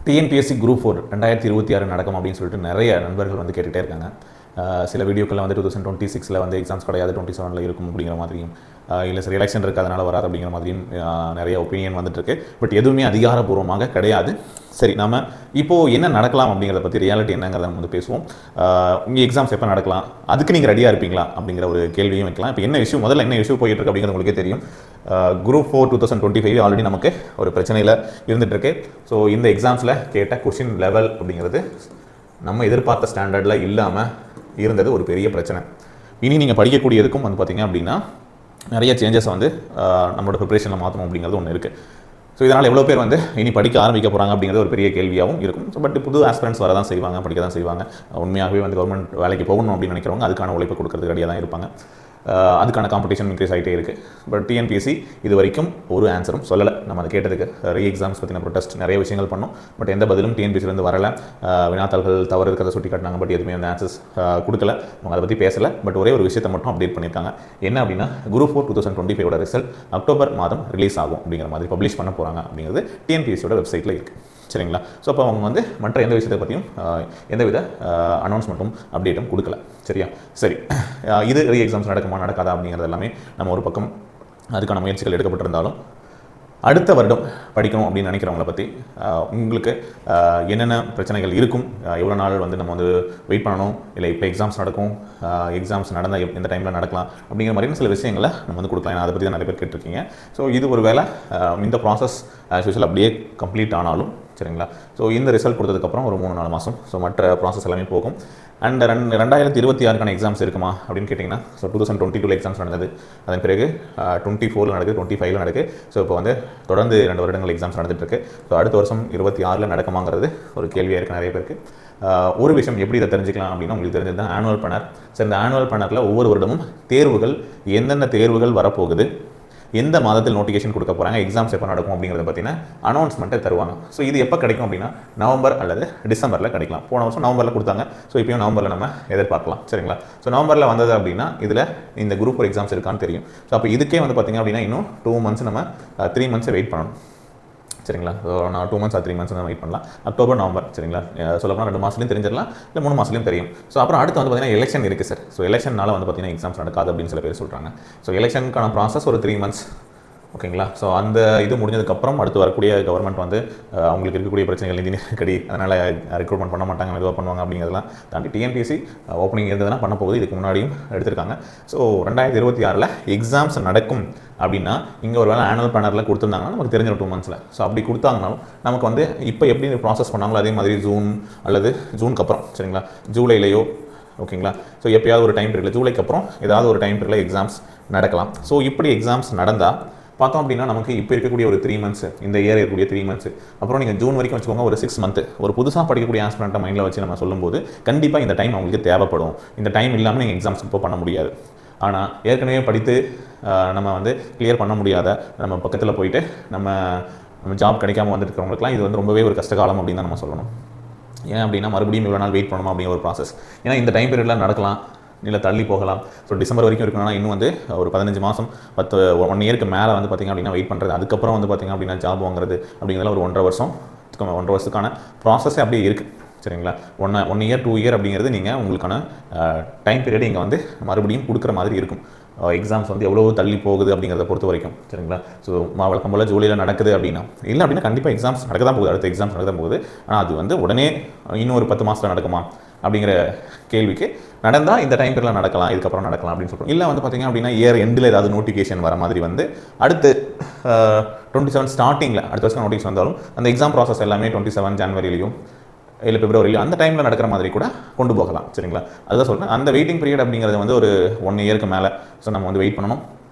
TNPSC group 4 2026 நடக்கும் அப்படின்னு சொல்லிட்டு நிறைய நண்பர்கள் வந்து கேட்டுகிட்டே இருக்காங்க. சில வீடியோக்களில் வந்து 2026 வந்து எக்ஸாம்ஸ் கிடையாது, 27 இருக்கும் அப்படிங்கிற மாதிரியும், இல்லை சார் எலெக்ஷன் இருக்குது அதனால் வராது அப்படிங்கிற மாதிரியும் நிறைய ஒப்பீனியன் வந்துட்டுருக்கு. பட் எதுவுமே அதிகாரப்பூர்வமாக கிடையாது. சரி, நம்ம இப்போது என்ன நடக்கலாம் அப்படிங்கிறத பற்றி ரியாலிட்டி என்னங்கிறத நம்ம வந்து பேசுவோம். உங்கள் எக்ஸாம்ஸ் எப்போ நடக்கலாம், அதுக்கு நீங்கள் ரெடியாக இருப்பீங்களா அப்படிங்கிற ஒரு கேள்வியும் வைக்கலாம். இப்போ என்ன இஷ்யூ, முதல்ல என்ன இஷ்யூ போயிட்டு இருக்கு அப்படிங்கிறது உங்களுக்கே தெரியும். குரூப் 4 2025 ஆல்ரெடி நமக்கு ஒரு பிரச்சனையில் இருந்துகிட்ருக்கு. ஸோ இந்த எக்ஸாம்ஸில் கேட்ட கொஷின் லெவல் அப்படிங்கிறது நம்ம எதிர்பார்த்த ஸ்டாண்டர்டில் இல்லாமல் இருந்தது ஒரு பெரிய பிரச்சனை. இனி நீங்கள் படிக்கக்கூடியதுக்கும் வந்து பார்த்திங்க அப்படின்னா நிறைய சேஞ்சஸ் வந்து நம்மளோட ப்ரிப்பரேஷனில் மாற்றணும் அப்படிங்கிறது ஒன்று இருக்குது. ஸோ இதனால் எவ்வளோ பேர் வந்து இனி படிக்க ஆரம்பிக்க போகிறாங்க அப்படிங்கிறது ஒரு பெரிய கேள்வியாகவும் இருக்கும். ஸோ பட் புது ஆஸ்பிரண்ட்ஸ் வர தான் செய்வாங்க, படிக்க தான் செய்வாங்க. உண்மையாகவே வந்து கவர்மெண்ட் வேலைக்கு போகணும் அப்படின்னு நினைக்கிறவங்க அதுக்கான உழைப்பு கொடுக்கறது ரெடியாக தான் இருப்பாங்க. அதுக்கான காம்படிஷன் இன்க்ரீஸ் ஆகிட்டே இருக்குது. பட் டிஎன்பிஎஸ்சி இது வரைக்கும் ஒரு ஆன்சரும் சொல்லலை. நம்ம அதை கேட்டதுக்கு ரீ எக்ஸாம்ஸ் பற்றின ப்ரொடெஸ்ட் நிறைய விஷயங்கள் பண்ணோம். பட் எந்த பதிலும் டிஎன்பிஎஸ்சிலேருந்து வரலை. வினாத்தாள்கள் தவறு இருக்கிறத சுட்டி காட்டினாங்க. பட் எதுவுமே அந்த ஆன்சர்ஸ் கொடுக்கல. அவங்க அதை பற்றி பேசலை. பட் ஒரே ஒரு விஷயத்தை மட்டும் அப்டேட் பண்ணியிருக்காங்க. என்ன அப்படின்னா, குரூப் 4 2025 ரிசல்ட் அக்டோபர் மாதம் ரிலீஸ் ஆகும் அப்படிங்கிற மாதிரி பப்ளிஷ் பண்ண போகிறாங்க அப்படிங்கிறது டிஎன்பிஎஸ்சியோட வெப்சைட்டில் இருக்குது. சரிங்களா? ஸோ அப்போ அவங்க வந்து மற்ற எந்த விஷயத்தை பற்றியும் எந்தவித அனௌன்ஸ்மெண்ட்டும் அப்டேட்டும் கொடுக்கல. சரியா? சரி, இது ரீ எக்ஸாம்ஸ் நடக்குமா நடக்காதா அப்படிங்கிறது எல்லாமே நம்ம ஒரு பக்கம் அதுக்கான முயற்சிகள் எடுக்கப்பட்டிருந்தாலும், அடுத்த வருடம் படிக்கணும் அப்படின்னு நினைக்கிறவங்கள பற்றி உங்களுக்கு என்னென்ன பிரச்சனைகள் இருக்கும், எவ்வளோ நாள் வந்து நம்ம வந்து வெயிட் பண்ணணும், இல்லை இப்போ எக்ஸாம்ஸ் நடக்கும், எக்ஸாம்ஸ் நடந்தால் எந்த டைமில் நடக்கலாம் அப்படிங்கிற மாதிரியான சில விஷயங்களை நம்ம வந்து கொடுக்கலாம். அதை பற்றி தான் நிறைய பேர் கேட்டிருக்கீங்க. ஸோ இது ஒரு வேளை இந்த ப்ராசஸ் ஆஸ் யூஷுவல் அப்படியே கம்ப்ளீட் ஆனாலும், சரிங்களா, ஸோ இந்த ரிசல்ட் கொடுத்ததுக்கப்புறம் ஒரு 3-4 மாதம் ஸோ மற்ற ப்ராசஸ் எல்லாமே போகும். அண்ட் 2026 எக்ஸாம்ஸ் இருக்குமா அப்படின்னு கேட்டிங்கன்னா, ஸோ 2022 எக்ஸாம்ஸ் நடந்தது. அதன் பிறகு 24 நடக்குது, 25 நடக்குது. ஸோ இப்போ வந்து தொடர்ந்து 2 வருடங்கள் எக்ஸாம்ஸ் நடந்துகிட்ருக்கு. ஸோ அடுத்த வருஷம் 26 நடக்குமாங்கிறது ஒரு கேள்வியாக இருக்குது நிறைய பேருக்கு. ஒரு விஷயம் எப்படி இதை தெரிஞ்சுக்கலாம் அப்படின்னா, உங்களுக்கு தெரிஞ்சது தான் ஆனுவல் பிளானர். ஸோ இந்த ஆனுவல் பிளானரில் ஒவ்வொரு வருடமும் தேர்வுகள், எந்தெந்த தேர்வுகள் வரப்போகுது, எந்த மாதத்தில் நோட்டிஃபிகேஷன் கொடுக்க போகிறாங்க, எக்ஸாம்ஸ் எப்போ நடக்கும் அப்படிங்கிறத பற்றின அனௌன்ஸ்மெண்ட்டை தருவாங்க. ஸோ இது எப்போ கிடைக்கும் அப்படின்னா, நவம்பர் அல்லது டிசம்பரில் கிடைக்கலாம். போன வருஷம் நவம்பரில் கொடுத்தாங்க. ஸோ இப்போயும் நவம்பரில் நம்ம எதிர்பார்க்கலாம். சரிங்களா? ஸோ நவம்பரில் வந்தது அப்படின்னா இதில் இந்த குரூப் 4 எக்ஸாம்ஸ் இருக்கான்னு தெரியும். ஸோ அப்போ இதுக்கே வந்து பார்த்திங்க அப்படின்னா இன்னும் 2 மந்த்ஸ் நம்ம 3 மந்த்ஸை வெயிட் பண்ணணும். சரிங்களா? ஸோ நான் 2 மந்த்ஸ் 3 மந்த்ஸ் தான் வெயிட் பண்ணலாம். October, November. சரிங்களா? சொல்லப்போனால் 2 மாதத்துலையும் தெரிஞ்சிடலாம், இல்லை 3 மாதத்துலையும் தெரியும். ஸோ அப்புறம் அடுத்து வந்து பார்த்திங்கன்னா எலெக்ஷன் இருக்குது சார். ஸோ எலெக்ஷனால் வந்து பார்த்திங்கன்னா எக்ஸாம்ஸ் நடக்காது அப்படின்னு சில பேர் சொல்கிறாங்க. ஸோ எலெக்ஷனுக்கான ப்ராசஸ் ஒரு 3 மந்த்ஸ். ஓகேங்களா? ஸோ அந்த இது முடிஞ்சதுக்கப்புறம் அடுத்து வரக்கூடிய கவர்மெண்ட் வந்து அவங்களுக்கு இருக்கக்கூடிய பிரச்சனைகள், நிதி நெருக்கடி, அதனால் ரெக்ரூட்மெண்ட் பண்ண மாட்டாங்க, மெதுவாக பண்ணுவாங்க அப்படிங்கிறதெல்லாம் தாண்டி டிஎன்பிஎஸ்சி ஓப்பனிங் இருந்ததுன்னா பண்ண போகுது. இதுக்கு முன்னாடியும் எடுத்திருக்காங்க. ஸோ 2026 எக்ஸாம்ஸ் நடக்கும் அப்படின்னா இங்கே ஒரு வேளை ஆனுவல் பிளானரில் கொடுத்துருந்தாங்கன்னா நமக்கு தெரிஞ்ச 2 மந்த்ஸில். ஸோ அப்படி கொடுத்தாங்கனாலும் நமக்கு வந்து இப்போ எப்படி ப்ராசஸ் பண்ணாங்களோ அதே மாதிரி ஜூன் அல்லது ஜூனுக்கு அப்புறம், சரிங்களா, ஜூலையிலையோ, ஓகேங்களா, ஸோ எப்போயாவது ஒரு டைம் பீரியடில், ஜூலைக்கு அப்புறம் ஏதாவது ஒரு டைம் பீரியடில் எக்ஸாம்ஸ் நடக்கலாம். ஸோ இப்படி எக்ஸாம்ஸ் நடந்தால் பார்த்தோம் அப்படின்னா நமக்கு இப்போ இருக்கக்கூடிய ஒரு 3 மந்த்ஸ், இந்த இயர் இருக்கக்கூடிய 3 மந்த்ஸ், அப்புறம் நீங்கள் ஜூன் வரைக்கும் வச்சுக்கோங்க, ஒரு 6 மந்த். ஒரு புதுசாக படிக்கக்கூடிய ஆஸ்பிரண்ட்டை மைண்டில் வச்சு நம்ம சொல்லும்போது கண்டிப்பாக இந்த டைம் அவங்களுக்கு தேவைப்படும். இந்த டைம் இல்லாமல் நீங்கள் எக்ஸாம்ஸ் இப்போ பண்ண முடியாது. ஆனால் ஏற்கனவே படித்து நம்ம வந்து கிளியர் பண்ண முடியாத, நம்ம பக்கத்தில் போயிட்டு நம்ம ஜாப் கிடைக்காம வந்துட்டு இருக்கிறவங்களுக்குலாம் இது வந்து ரொம்பவே ஒரு கஷ்டகாலம் அப்படின்னு தான் நம்ம சொல்லணும். ஏன் அப்படின்னா மறுபடியும் இவ்வளோ நாள் வெயிட் பண்ணணும் அப்படிங்கிற ஒரு ப்ராசஸ். ஏன்னா இந்த டைம் பீரியடில் நடக்கலாம், இல்லை தள்ளி போகலாம். ஸோ டிசம்பர் வரைக்கும் இருக்கணும்னா இன்னும் வந்து ஒரு 15 மாதம் 1 இயருக்கு மேலே வந்து பார்த்திங்க அப்படின்னா வெயிட் பண்ணுறது. அதுக்கப்புறம் வந்து பார்த்திங்க அப்படின்னா ஜாப் வாங்குறது அப்படிங்கிறதுல ஒரு 1.5 வருஷத்துக்கான ப்ராசஸே அப்படியே இருக்குது. சரிங்களா? 1 இயர் 2 இயர் அப்படிங்கிறது நீங்கள் உங்களுக்கான டைம் பீரியட் இங்கே வந்து மறுபடியும் கொடுக்குற மாதிரி இருக்கும். எக்ஸாம்ஸ் வந்து எவ்வளோ தள்ளி போகுது அப்படிங்கிறத பொறுத்த வரைக்கும். சரிங்களா? ஸோ வழக்கம் போல் ஜூலையில் நடக்குது அப்படின்னா, இல்லை அப்படின்னா கண்டிப்பாக எக்ஸாம்ஸ் நடக்க தான் போகுது, அடுத்த எக்ஸாம்ஸ் நடக்க தான் போகுது. ஆனால் அது வந்து உடனே இன்னும் ஒரு 10 மாதத்தில் நடக்குமா அப்படிங்கிற கேள்விக்கு, நடந்தால் இந்த டைம் பீரியடில் நடக்கலாம், இதுக்கப்புறம் நடக்கலாம் அப்படின்னு சொல்கிறோம். இல்லை வந்து பார்த்திங்க அப்படின்னா இயர் எண்டில் ஏதாவது நோட்டிஃபிகேஷன் வர மாதிரி வந்து அடுத்து 27 ஸ்டார்டிங்கில் அடுத்த வருஷம் நோட்டிஃபிகேஷன் வந்தாலும் அந்த எக்ஸாம் ப்ராசஸ் எல்லாமே 27 ஜனவரிலையும் இல்லை பிப்ரவரிலையும் அந்த டைமில் நடக்கிற மாதிரி கூட கொண்டு போகலாம். சரிங்களா? அதுதான் சொல்கிறேன். அந்த வெயிட்டிங் பீரியட் அப்படிங்கிறது வந்து ஒரு 1 இயருக்கு மேலே. ஸோ நம்ம வந்து வெயிட் பண்ணணும்.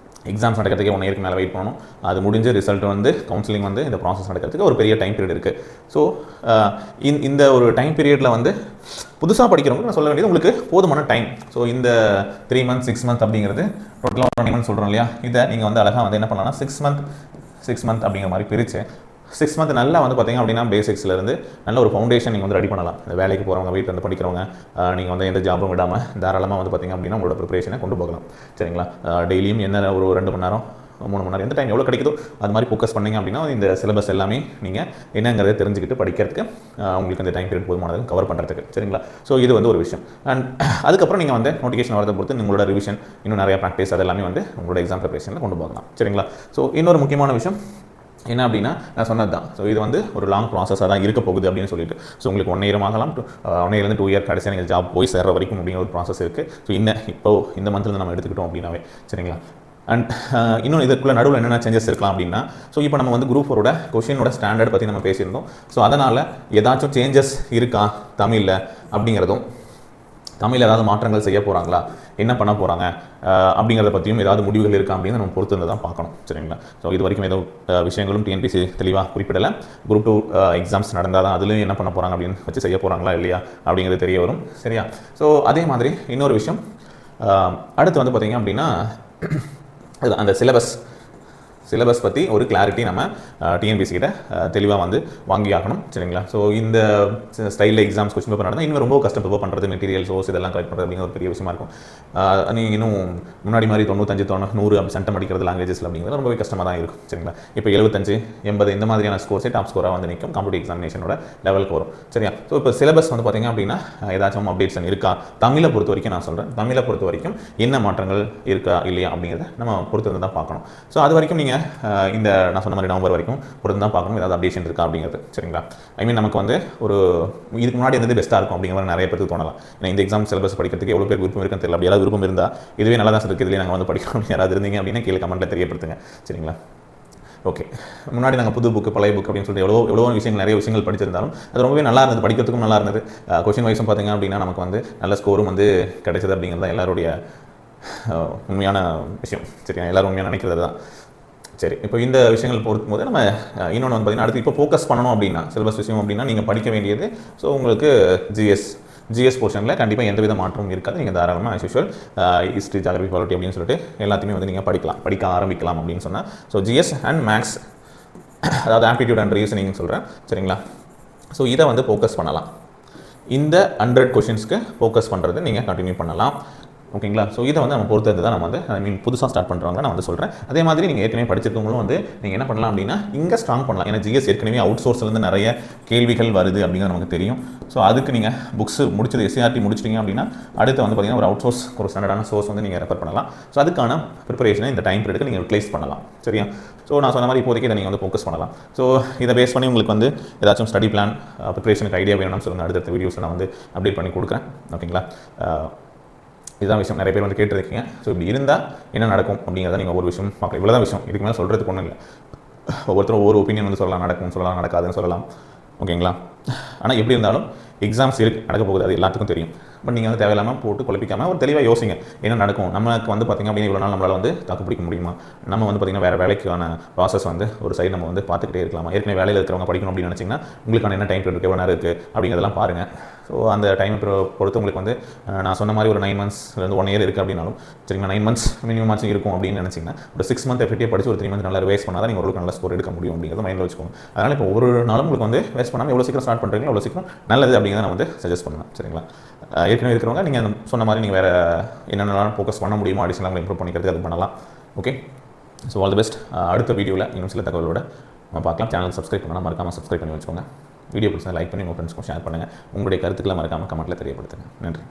எக்ஸாம்ஸ் நடக்கிறதுக்கே 1 இயருக்கு மேலே வெயிட் பண்ணணும். அது முடிஞ்ச ரிசல்ட் வந்து கவுன்சிலிங் வந்து இந்த ப்ராசஸ் நடக்கிறதுக்கு ஒரு பெரிய டைம் பீரியட் இருக்குது. ஸோ இந்த ஒரு டைம் பீரியடில் வந்து புதுசாக படிக்கிறவங்க நான் சொல்ல வேண்டியது உங்களுக்கு போதுமான டைம். ஸோ இந்த 3 மந்த்ஸ் 6 மந்த் அப்படிங்கிறது டோட்டலாக 1 மந்த் சொல்கிறோம் இல்லையா, இதை நீங்கள் வந்து அழகாக வந்து என்ன பண்ணலாம்னா 6 மந்த் அப்படிங்கிற மாதிரி பிரித்து 6 மந்த் நல்லா வந்து பார்த்திங்க அப்படின்னா பேசிக்ஸ்லேருந்து நல்ல ஒரு ஃபவுண்டேஷன் நீங்கள் வந்து ரெடி பண்ணலாம். இந்த வேலைக்கு போகிறவங்க, வீட்டில் வந்து படிக்கிறவங்க, நீங்கள் வந்து எந்த ஜாபும் விடாமல் தாராளமாக வந்து பார்த்திங்க அப்படின்னா உங்களோட ப்ரிப்பரேஷனை கொண்டு போகலாம். சரிங்களா? டெய்லியும் என்ன ஒரு 2 மணி நேரம் 3 மணி நேரம் எந்த டைம் எவ்வளோ கிடைக்குதோ அது மாதிரி ஃபோக்கஸ் பண்ணிங்க அப்படின்னா இந்த சிலபஸ் எல்லாமே நீங்கள் என்னங்கிறத தெரிஞ்சுக்கிட்டு படிக்கிறதுக்கு உங்களுக்கு அந்த டைம் பீரியட் போதுமானது கவர் பண்ணுறதுக்கு சரிங்களா. ஸோ இது வந்து ஒரு விஷயம். அண்ட் அதுக்கப்புறம் நீங்கள் வந்து நோட்டிஃபிகேஷன் வரதை பொறுத்து உங்களோட ரிவிஷன் இன்னும் நிறைய ப்ராக்டிஸ் அதெல்லாமே வந்து உங்களோட எக்ஸாம் ப்ரிப்பரேஷனில் கொண்டு போகலாம் சரிங்களா. ஸோ இன்னொரு முக்கியமான விஷயம் என்ன அப்படின்னா நான் சொன்னது தான். ஸோ இது வந்து ஒரு லாங் ப்ராசஸாக தான் இருக்க போகுது அப்படின்னு சொல்லிட்டு ஸோ உங்களுக்கு 1 இயர் ஆகலாம் 1 இயர்லேருந்து 2 இயர் கடைசியாக நீங்கள் ஜாப் போய் சேர்ற வரைக்கும் அப்படிங்கிற ஒரு ப்ராசஸ் இருக்குது. ஸோ இந்த மந்த்லேருந்து நம்ம எடுத்துக்கிட்டோம் அப்படின்னாவே சரிங்களா. அண்ட் இன்னும் இதுக்குள்ள நடுவில் என்னென்ன சேஞ்சஸ் இருக்கலாம் அப்படின்னா ஸோ இப்போ நம்ம வந்து குரூப் 4 கொஷினோட ஸ்டாண்டர்ட் பற்றி நம்ம பேசியிருந்தோம். ஸோ அதனால் ஏதாச்சும் சேஞ்சஸ் இருக்கா தமிழில் அப்படிங்கிறதும் தமிழில் ஏதாவது மாற்றங்கள் செய்ய போகிறாங்களா என்ன பண்ண போகிறாங்க அப்படிங்கிறத பற்றியும் ஏதாவது முடிவுகள் இருக்கா அப்படின்னு நம்ம பொறுத்து வந்து தான் பார்க்கணும் சரிங்களா. ஸோ இது வரைக்கும் ஏதோ விஷயங்களும் டிஎன்பிசி தெளிவாக குறிப்பிடலை. குரூப் 2 எக்ஸாம்ஸ் நடந்தால் தான் அதுலேயும் என்ன பண்ண போகிறாங்க அப்படின்னு வச்சு செய்ய போகிறாங்களா இல்லையா அப்படிங்கிறது தெரிய வரும் சரியா. ஸோ அதே மாதிரி இன்னொரு விஷயம் அடுத்து வந்து பார்த்திங்க அப்படின்னா அந்த சிலபஸ் பற்றி ஒரு கிளாரிட்டி நம்ம டிஎன்பிசி கிட்ட தெளிவாக வந்து வாங்கி ஆகணும் சரிங்களா. ஸோ இந்த ஸ்டைலில் எக்ஸாம்ஸ் கொஸ்டின் பேப்பர் நடந்தால் இன்னும் ரொம்ப கஷ்டம் ப்ரிப்பேர் பண்ணுறது மெட்டீரியல் சோர்ஸ் இதெல்லாம் கலெக்ட் பண்ணுறது அப்படிங்கிற ஒரு பெரிய விஷயமா இருக்கும். நீங்கள் இன்னும் முன்னாடி மாதிரி 95 100 அப்படி சென்டம் அடிக்கிறது லாங்குவேஜஸில் அப்படிங்கிறது ரொம்பவே கஷ்டமாக தான் இருக்கும் சரிங்களா. இப்போ 75 80 இந்த மாதிரியான ஸ்கோர்ஸே டாப் ஸ்கோராக வந்து நிற்கும் காம்படிட்டிவ் எக்ஸாமினேஷனோட லெவலுக்கு வரும் சரியா. ஸோ இப்போ சிலபஸ் வந்து பார்த்திங்க அப்படின்னா ஏதாச்சும் அப்டேட்ஸ் இருக்கா தமிழை பொறுத்த வரைக்கும் நான் சொல்கிறேன். தமிழை பொறுத்த வரைக்கும் என்ன மாற்றங்கள் இருக்கா இல்லையா அப்படிங்கிறத நம்ம பொறுத்து வந்து தான் பார்க்கணும். ஸோ அது வரைக்கும் நீங்கள் இந்த நான் சொன்ன மாதிரி நவம்பர் வரைக்கும் பொறுத்து தான் பார்க்கணும் ஏதாவது அப்டேஷன் இருக்கா அப்படிங்கிறது சரிங்களா. ஐ மீன் நமக்கு வந்து ஒரு இதுக்கு முன்னாடி வந்து பெஸ்ட்டாக இருக்கும் அப்படிங்கிற மாதிரி நிறைய பேருக்கு தோணலாம். ஏன்னா இந்த எக்ஸாம் சிலபஸ் படிக்கிறதுக்கு எவ்வளோ பேர் விருப்பம் இருக்குன்னு தெரியல. அப்படி யாராவது விருப்பம் இருந்தால் இதுவே நல்லா தான் இருக்குது இதுலேயே நாங்கள் வந்து படிக்கணும் யாராவது இருந்தீங்க அப்படின்னா கீழே கமெண்ட்டில் தெரியப்படுத்துங்க சரிங்களா. ஓகே முன்னாடி நாங்கள் புது புக்கு பழைய புக் அப்படின்னு சொல்லிட்டு எவ்வளோ விஷயங்கள் நிறைய விஷயங்கள் படிச்சிருந்தாலும் அது ரொம்பவே நல்லா இருந்தது படிக்கிறதுக்கும் நல்லா இருந்தது. கொஷின் வைஸும் பார்த்திங்க அப்படின்னா நமக்கு வந்து நல்ல ஸ்கோரும் வந்து கிடைச்சது அப்படிங்கிறது தான் எல்லாருடைய உண்மையான விஷயம் சரியா. எல்லோரும் உண்மையாக நினைக்கிறது தான் சரி. இப்போ இந்த விஷயங்கள் பொறுக்கும் போது நம்ம இன்னொன்று வந்து பார்த்திங்கன்னா அடுத்து இப்போ ஃபோக்கஸ் பண்ணணும் அப்படின்னா சிலபஸ் விஷயம் அப்படின்னா நீங்கள் படிக்க வேண்டியது ஸோ உங்களுக்கு ஜிஎஸ் போர்ஷனில் கண்டிப்பாக எந்த வித மாற்றமும் இருக்காது. நீங்கள் தாராளமாக as usual history geography polity அப்படின்னு சொல்லிட்டு எல்லாத்தையுமே வந்து நீங்கள் படிக்க ஆரம்பிக்கலாம் அப்படின்னு சொன்னால் ஸோ ஜிஎஸ் அண்ட் மேக்ஸ் அதாவது ஆப்டிடியூட் அண்ட் ரீசனிங் சொல்கிறேன் சரிங்களா. ஸோ இதை வந்து ஃபோக்கஸ் பண்ணலாம். இந்த 100 கொஷின்ஸ்க்கு ஃபோக்கஸ் பண்ணுறது நீங்கள் கண்டினியூ பண்ணலாம் ஓகேங்களா. ஸோ இதை வந்து நம்ம பொறுத்தது தான் நம்ம வந்து ஐ மீன் புதுசாக ஸ்டார்ட் பண்ணுறவங்க நான் வந்து சொல்கிறேன். அதே மாதிரி நீங்கள் ஏற்கனவே படிச்சிருக்கவங்களும் வந்து நீங்கள் என்ன பண்ணலாம் அப்படின்னா இங்கே ஸ்ட்ராங் பண்ணலாம். ஏன்னா ஜிஎஸ் ஏற்கனவே அவுட் சோர்ஸ்லேருந்து நிறைய கேள்விகள் வருது அப்படிங்கிறது நமக்கு தெரியும். ஸோ அதுக்கு நீங்கள் புக்ஸ் முடிச்சது எஸ்சிஆர்டி முடிச்சிட்டிங்க அப்படின்னா அடுத்து வந்து பார்த்திங்கன்னா ஒரு அவுட் சோர்ஸ் ஒரு ஸ்டாண்டர்டான சோர்ஸ் வந்து நீங்கள் ரெஃபர் பண்ணலாம். ஸோ அதுக்கான ப்ரிப்பரேஷனை இந்த டைம் பீரியடுக்கு நீங்கள் ரிப்ளேஸ் பண்ணலாம் சரியா. ஸோ நான் சொன்ன மாதிரி இப்போதைக்கு இதை நீங்கள் வந்து ஃபோக்கஸ் பண்ணலாம். ஸோ இதை பேஸ் பண்ணி உங்களுக்கு வந்து ஏதாச்சும் ஸ்டடி பிளான் ப்ரிப்பரேஷனுக்கு ஐடியா வேணும்னு சொல்லுங்கள். அடுத்த வீடியோஸில் நான் வந்து அப்டேட் பண்ணி கொடுக்குறேன் ஓகேங்களா. இதுதான் விஷயம் நிறைய பேர் வந்து கேட்டிருக்கீங்க. ஸோ இப்படி இருந்தால் என்ன நடக்கும் அப்படிங்கிறத நீங்கள் ஒவ்வொரு விஷயம் பார்க்கலாம். இவ்வளோ தான் விஷயம். இதுக்கு மேலே சொல்கிறதுக்கு ஒன்றும் இல்லை. ஒவ்வொருத்தரும் ஒவ்வொரு ஒப்பீனியன் வந்து சொல்லலாம் நடக்கும்னு சொல்லலாம் நடக்காதுன்னு சொல்லலாம் ஓகேங்களா. ஆனால் எப்படி இருந்தாலும் எக்ஸாம்ஸ் நடக்க போகுது அது எல்லாத்துக்கும் தெரியும். பட் நீங்கள் வந்து தேவையில்லாமல் போட்டு குழப்பிக்காமல் ஒரு தெளிவாக யோசிங்க என்ன நடக்கும். நமக்கு வந்து பார்த்திங்க அப்படின்னா இவ்வளோ நாள் நம்மளால் வந்து தாக்கு பிடிக்க முடியுமா. நம்ம வந்து பார்த்திங்கன்னா வேறு வேலைக்கான ப்ராசஸ் வந்து ஒரு சைடு நம்ம வந்து பார்த்துக்கிட்டே இருக்கலாமா. ஏற்கனவே வேலையில் இருக்கிறவங்க படிக்கணும் அப்படின்னு நினச்சிங்கன்னா உங்களுக்கான என்ன டைம் இருக்குது எவ்வளோ நேரம் இருக்குது அப்படிங்கிறதெல்லாம் பாருங்கள். ஸோ அந்த டைமை பொறுத்து உங்களுக்கு வந்து நான் சொன்ன மாதிரி ஒரு 9 monthsலேருந்து 1 year இருக்குது அப்படின்னாலும் சரிங்களா 9 months மினிமம் ஆச்சும் இருக்கும் அப்படின்னு நினச்சிங்கன்னா ஒரு 6 month எஃபெக்டிவ் படிச்சு ஒரு 3 month நல்லா வேஸ்ட் பண்ணால் தான் நீங்கள் ஒரு நல்ல ஸ்கோர் எடுக்க முடியும் அப்படிங்கிறத மைண்டில் வச்சுக்கோங்க. அதனால் இப்போ ஒரு நாளும் உங்களுக்கு வந்து வேஸ்ட் பண்ணாமல் எவ்வளோ சீக்கிரம் ஸ்டார்ட் பண்ணுறீங்களோ அவ்வளோ சீக்கிரம் நல்லது அப்படிங்கிறத நான் வந்து சஜஸ்ட் பண்ணுவேன் சரிங்களா. ஏற்கனவே இருக்கிறவங்க நீங்கள் சொன்ன மாதிரி நீங்கள் வேறு என்னென்னலாம் ஃபோக்கஸ் பண்ண முடியுமோ அடிஷனலாக இம்ப்ரூவ் பண்ணிக்கிறது அது பண்ணலாம் okay. So all the best. அடுத்த வீடியோவில் இன்னும் சில தகவலோட நம்ம பார்க்கலாம். சேனல் சப்ஸ்கிரைப் பண்ணால் மறக்காமல் சப்ஸ்கிரைப் பண்ணி வச்சுக்கோங்க. வீடியோ பிடிச்சா லைக் பண்ணி உங்கள் ஃப்ரெண்ட்ஸ்க்கும் ஷேர் பண்ணுங்கள். உங்களுடைய கருத்துக்களை மறக்காமல் கமெண்ட்டில் தெரியப்படுத்துங்க. நன்றி.